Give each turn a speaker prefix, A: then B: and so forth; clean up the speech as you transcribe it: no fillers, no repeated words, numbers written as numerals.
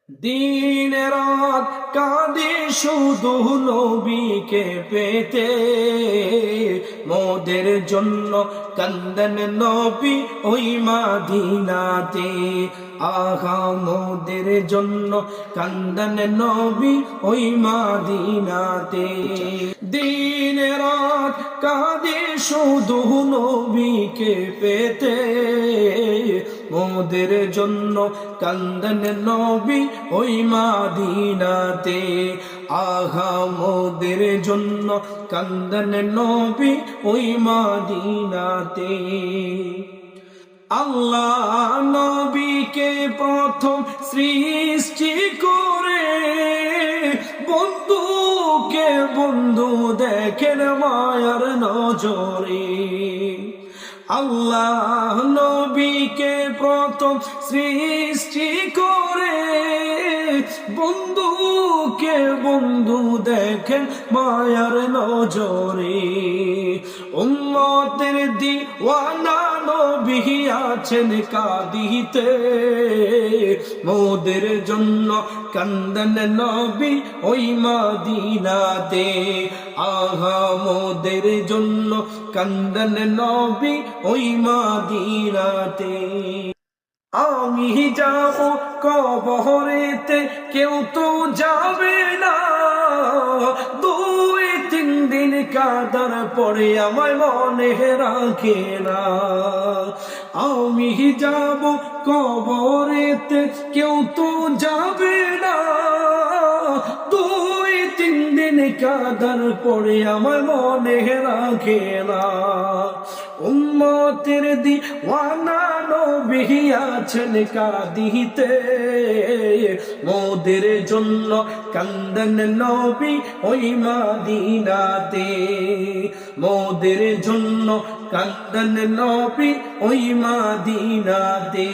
A: দিন রাত কাঁদে শুধু নবীকে পেতে, মোদের জন্য কান্দেন নবী ওই মাদিনাতে। আহা মোদের জন্য কান্দেন নবী ওই মাদিনাতে। দিন রাত কাঁদে শুধু নবীকে পেতে, মোদের জন্য কান্দেন নবী ওই মাদিনাতে। আহা মোদের জন্য কান্দেন নবী ওই মাদিনাতে। আল্লাহ নবীকে প্রথম সৃষ্টি করে, বন্ধুকে বন্ধু দেখেন মায়ার নজরে। আল্লাহ নবীকে প্রথম সৃষ্টি করে, বন্ধুকে বন্ধু দেখেন মায়ার নজরে। উম্মতের দিওয়ানা নবী আছেন কাঁদিতে, মোদের জন্য কান্দেন নবী ওই মাদিনাতে। আহা মোদের জন্য কান্দেন নবী ওই মাদিনাতে। আমি যাব কবরেতে, কেউ তো যাবে না, 2-3 দিন কাদার পরে আমায় মনে রাখে না। আমি যাব কবরেতে, কেউ তো যাবে না, 2-3 দিন কাদার পরে আমায় মনে রাখে না। উম্মতের দিওয়ানা নবী আছেন কাঁদিতে, মোদের জন্য কান্দেন নবী ওই মাদিনাতে। মোদের জন্য কান্দেন নবী ওই মাদিনাতে।